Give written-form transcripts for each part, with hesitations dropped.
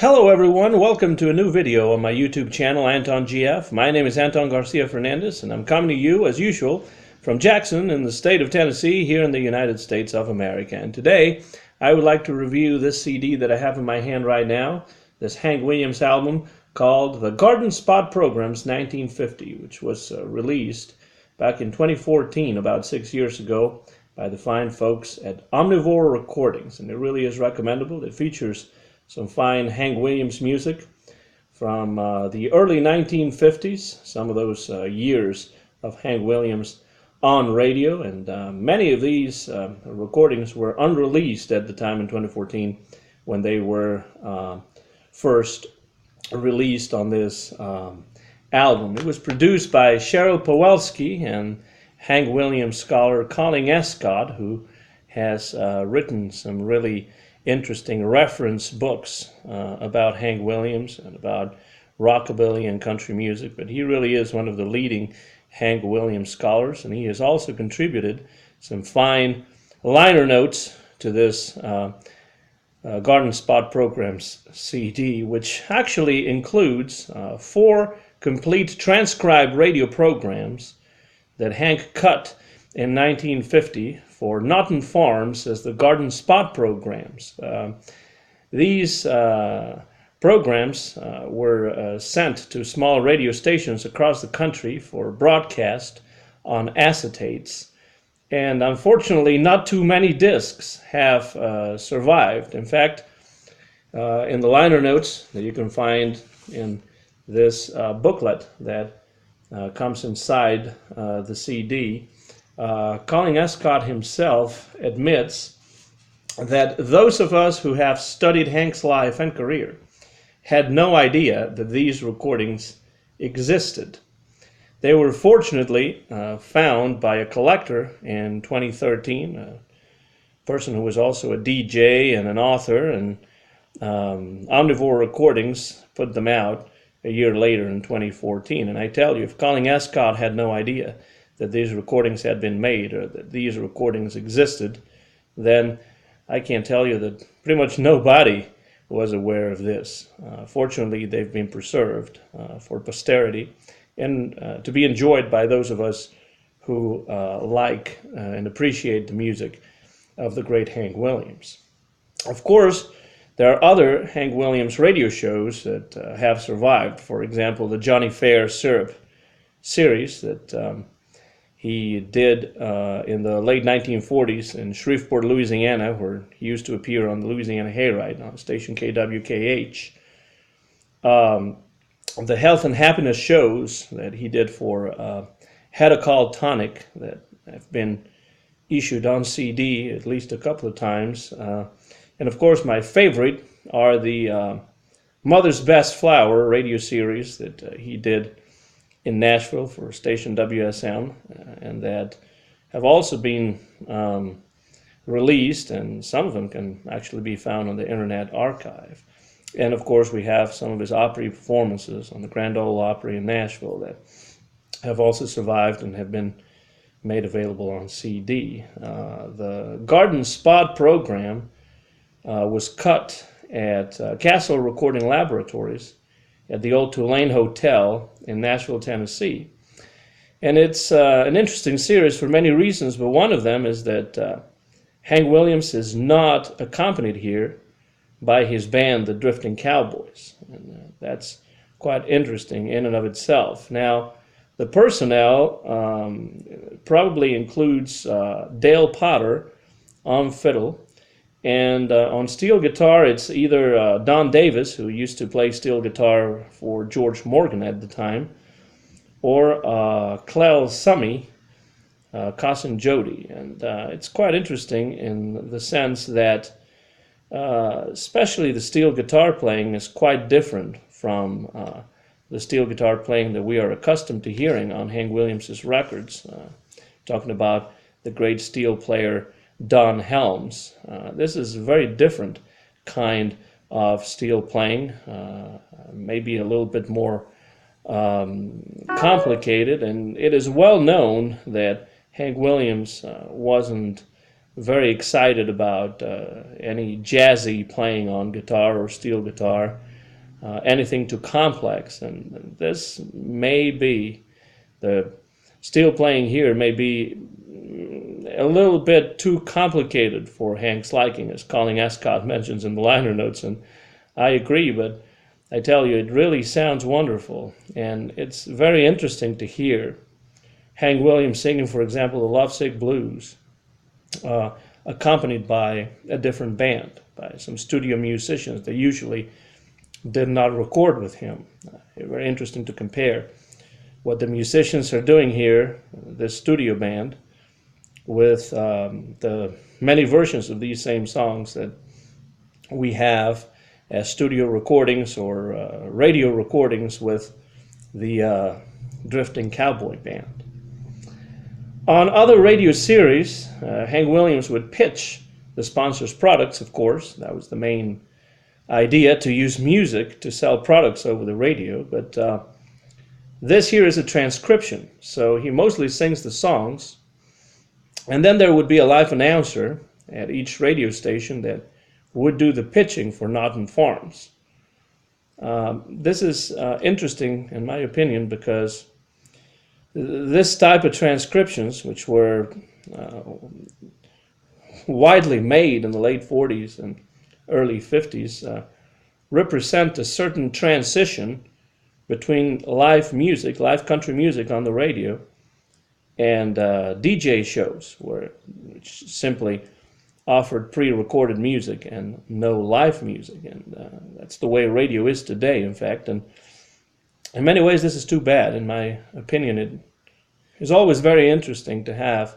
Hello everyone, welcome to a new video on my YouTube channel, Anton GF. My name is Anton Garcia Fernandez and I'm coming to you, as usual, from Jackson in the state of Tennessee, here in the United States of America. And today, I would like to review this CD that I have in my hand right now, this Hank Williams album called The Garden Spot Programs 1950, which was released back in 2014, about 6 years ago, by the fine folks at Omnivore Recordings. And it really is recommendable. It features some fine Hank Williams music from the early 1950s, some of those years of Hank Williams on radio, and many of these recordings were unreleased at the time in 2014 when they were first released on this album. It was produced by Cheryl Pawelski and Hank Williams scholar Colin Escott, who has written some really interesting reference books about Hank Williams and about rockabilly and country music, but he really is one of the leading Hank Williams scholars, and he has also contributed some fine liner notes to this Garden Spot Programs CD, which actually includes 4 complete transcribed radio programs that Hank cut in 1950 for Naughton Farms as the Garden Spot Programs. These programs were sent to small radio stations across the country for broadcast on acetates, and unfortunately not too many discs have survived. In fact, in the liner notes that you can find in this booklet that comes inside the CD, Colin Escott himself admits that those of us who have studied Hank's life and career had no idea that these recordings existed. They were fortunately found by a collector in 2013, a person who was also a DJ and an author, and Omnivore Recordings put them out a year later in 2014. And I tell you, if Colin Escott had no idea that these recordings had been made or that these recordings existed, then I can tell you that pretty much nobody was aware of this. Fortunately, they've been preserved for posterity and to be enjoyed by those of us who like and appreciate the music of the great Hank Williams. Of course, there are other Hank Williams radio shows that have survived. For example, the Johnny Fair Syrup series that he did in the late 1940s in Shreveport, Louisiana, where he used to appear on the Louisiana Hayride on station KWKH. The health and happiness shows that he did for Hedacol Tonic that have been issued on CD at least a couple of times. And of course, my favorite are the Mother's Best Flower radio series that he did in Nashville for station WSM, and that have also been released, and some of them can actually be found on the Internet Archive. And of course, we have some of his Opry performances on the Grand Ole Opry in Nashville that have also survived and have been made available on CD. The Garden Spot program was cut at Castle Recording Laboratories at the old Tulane Hotel in Nashville, Tennessee. And it's an interesting series for many reasons, but one of them is that Hank Williams is not accompanied here by his band, the Drifting Cowboys. And that's quite interesting in and of itself. Now, the personnel probably includes Dale Potter on fiddle, and on steel guitar, it's either Don Davis, who used to play steel guitar for George Morgan at the time, or Clell Summy, Cousin Jody. And it's quite interesting in the sense that especially the steel guitar playing is quite different from the steel guitar playing that we are accustomed to hearing on Hank Williams' records. Talking about the great steel player Don Helms. This is a very different kind of steel playing, maybe a little bit more complicated, and it is well known that Hank Williams wasn't very excited about any jazzy playing on guitar or steel guitar. anything too complex. And this may be, the steel playing here may be a little bit too complicated for Hank's liking, as Colin Escott mentions in the liner notes, and I agree, but I tell you, it really sounds wonderful, and it's very interesting to hear Hank Williams singing, for example, the Lovesick Blues, accompanied by a different band, by some studio musicians that usually did not record with him. Very interesting to compare what the musicians are doing here, this studio band, with the many versions of these same songs that we have as studio recordings or radio recordings with the Drifting Cowboy Band. On other radio series, Hank Williams would pitch the sponsor's products, of course. That was the main idea, to use music to sell products over the radio. But this here is a transcription, so he mostly sings the songs, and then there would be a live announcer at each radio station that would do the pitching for Norton Farms. This is interesting, in my opinion, because this type of transcriptions, which were widely made in the late 40s and early 50s, represent a certain transition between live music, live country music on the radio, and DJ shows, which simply offered pre-recorded music and no live music. And that's the way radio is today, in fact. And in many ways, this is too bad. In my opinion, it is always very interesting to have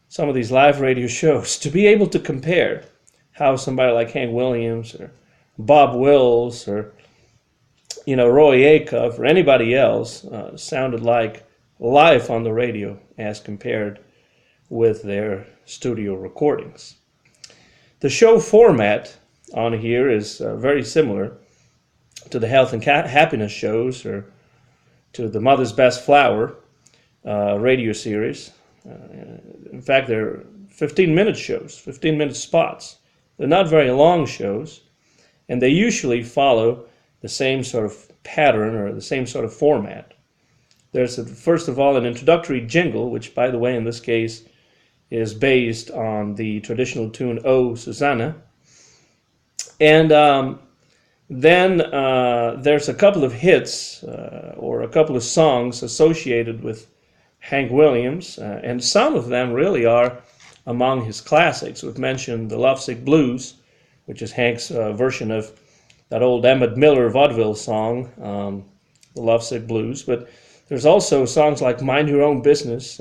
some of these live radio shows, to be able to compare how somebody like Hank Williams or Bob Wills or Roy Acuff or anybody else sounded like live on the radio as compared with their studio recordings. The show format on here is very similar to the health and happiness shows or to the Mother's Best Flower radio series. In fact, they're 15-minute shows, 15-minute spots. They're not very long shows, and they usually follow the same sort of pattern or the same sort of format. There's, first of all, an introductory jingle, which, by the way, in this case, is based on the traditional tune "Oh, Susanna." And then there's a couple of hits or a couple of songs associated with Hank Williams, and some of them really are among his classics. We've mentioned the Lovesick Blues, which is Hank's version of that old Emmett Miller vaudeville song, the Lovesick Blues. But there's also songs like Mind Your Own Business,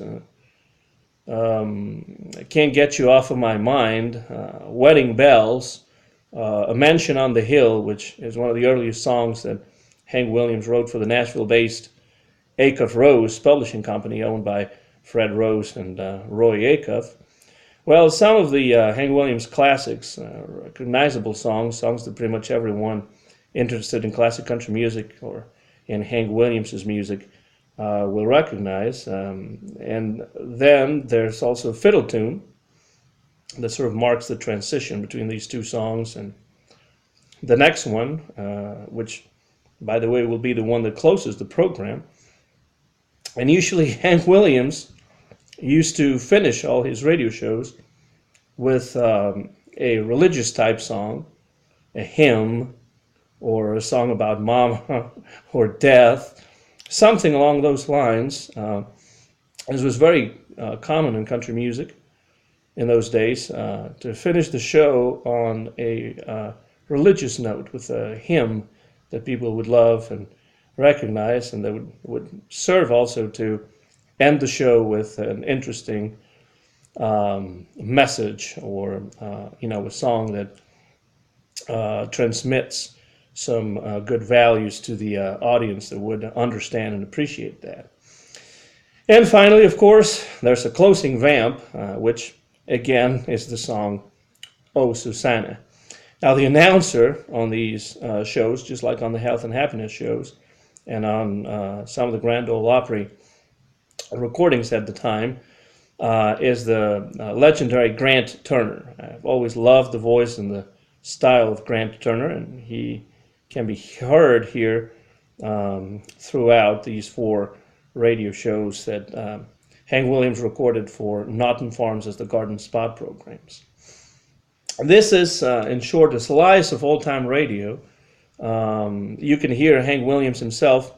Can't Get You Off of My Mind, Wedding Bells, A Mansion on the Hill, which is one of the earliest songs that Hank Williams wrote for the Nashville-based Acuff Rose publishing company owned by Fred Rose and Roy Acuff. Well, some of the Hank Williams classics, recognizable songs that pretty much everyone interested in classic country music or in Hank Williams's music will recognize. And then there's also a fiddle tune that sort of marks the transition between these two songs. And the next one, which, by the way, will be the one that closes the program. And usually Hank Williams used to finish all his radio shows with a religious type song, a hymn, or a song about mama or death, something along those lines. This was very common in country music in those days, to finish the show on a religious note with a hymn that people would love and recognize, and that would serve also to end the show with an interesting message or a song that transmits some good values to the audience that would understand and appreciate that. And finally, of course, there's a closing vamp, which again is the song "Oh, Susanna." Now, the announcer on these shows, just like on the Health and Happiness shows and on some of the Grand Ole Opry recordings at the time, is the legendary Grant Turner. I've always loved the voice and the style of Grant Turner, and he can be heard here throughout these 4 radio shows that Hank Williams recorded for Naughton Farms as the Garden Spot programs. This is, in short, a slice of old-time radio. You can hear Hank Williams himself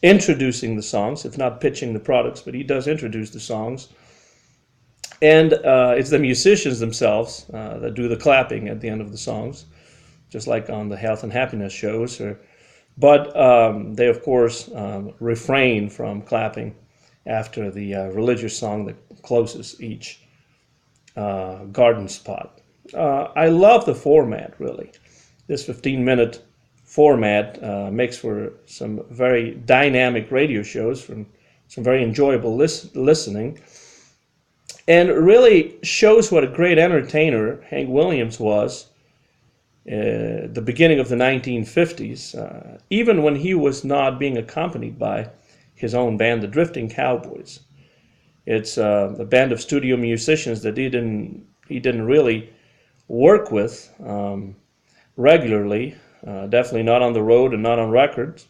introducing the songs, if not pitching the products, but he does introduce the songs. And it's the musicians themselves that do the clapping at the end of the songs, just like on the health and happiness shows. But they, of course, refrain from clapping after the religious song that closes each garden spot. I love the format, really. This 15-minute format makes for some very dynamic radio shows, from some very enjoyable listening, and really shows what a great entertainer Hank Williams was at the beginning of the 1950s, even when he was not being accompanied by his own band, the Drifting Cowboys. It's a band of studio musicians that he didn't really work with regularly, definitely not on the road and not on records,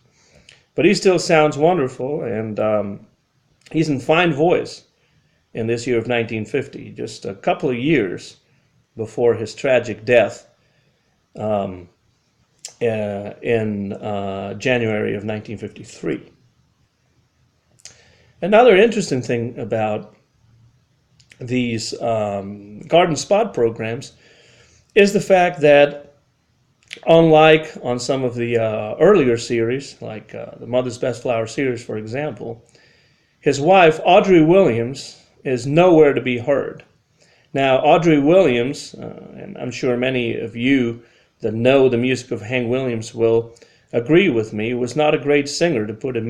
but he still sounds wonderful, and he's in fine voice in this year of 1950, just a couple of years before his tragic death in January of 1953. Another interesting thing about these Garden Spot programs is the fact that, unlike on some of the earlier series, like the Mother's Best Flower series, for example, his wife, Audrey Williams, is nowhere to be heard. Now, Audrey Williams, and I'm sure many of you that know the music of Hank Williams will agree with me, was not a great singer, to put it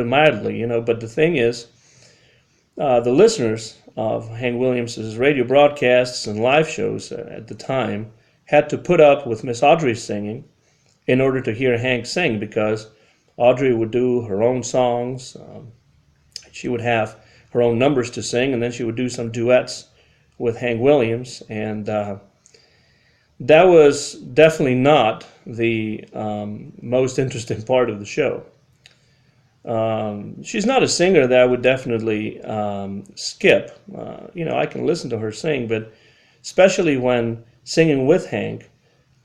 mildly, but the thing is, the listeners of Hank Williams's radio broadcasts and live shows at the time had to put up with Miss Audrey singing in order to hear Hank sing, because Audrey would do her own songs. She would have her own numbers to sing, and then she would do some duets with Hank Williams, and that was definitely not the most interesting part of the show. She's not a singer that I would definitely skip. I can listen to her sing, but especially when singing with Hank,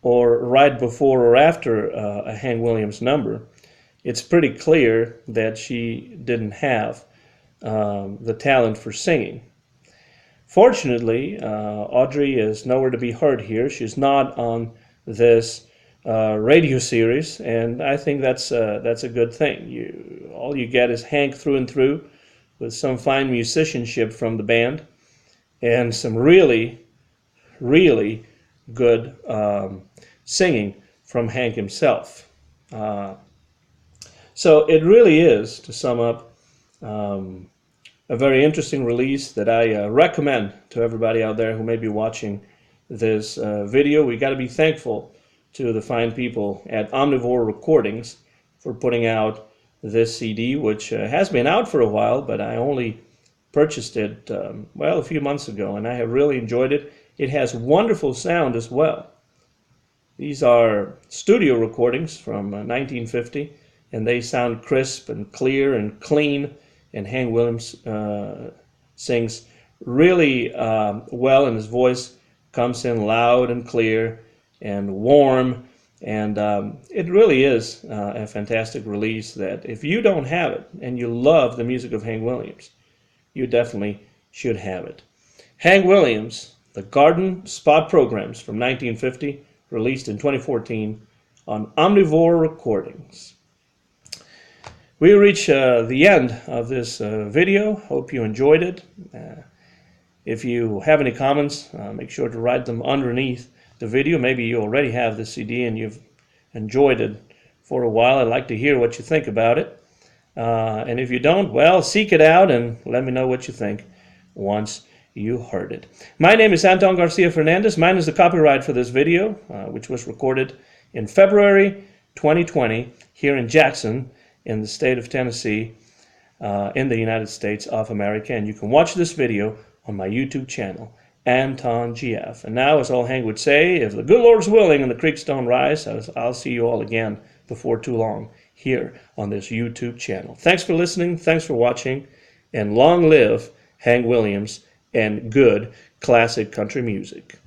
or right before or after a Hank Williams number, it's pretty clear that she didn't have the talent for singing. Fortunately, Audrey is nowhere to be heard here. She's not on this radio series, and I think that's a good thing. All you get is Hank through and through, with some fine musicianship from the band, and some really, really good singing from Hank himself. So it really is, to sum up, a very interesting release that I recommend to everybody out there who may be watching this video. We got to be thankful to the fine people at Omnivore Recordings for putting out this CD, which has been out for a while, but I only purchased it, a few months ago, and I have really enjoyed it. It has wonderful sound as well. These are studio recordings from 1950, and they sound crisp and clear and clean, and Hank Williams sings really well, and his voice comes in loud and clear and warm, and it really is a fantastic release that, if you don't have it and you love the music of Hank Williams, you definitely should have it. Hank Williams, the Garden Spot Programs from 1950, released in 2014 on Omnivore Recordings. We reach the end of this video. Hope you enjoyed it. If you have any comments, make sure to write them underneath the video. Maybe you already have the CD and you've enjoyed it for a while. I'd like to hear what you think about it. And if you don't, well, seek it out and let me know what you think once you heard it. My name is Anton Garcia Fernandez. Mine is the copyright for this video, which was recorded in February 2020 here in Jackson, in the state of Tennessee, in the United States of America. And you can watch this video on my YouTube channel, Anton GF. And now, as old Hank would say, if the good Lord's willing and the creeks don't rise, I'll see you all again before too long here on this YouTube channel. Thanks for listening, thanks for watching, and long live Hank Williams and good classic country music.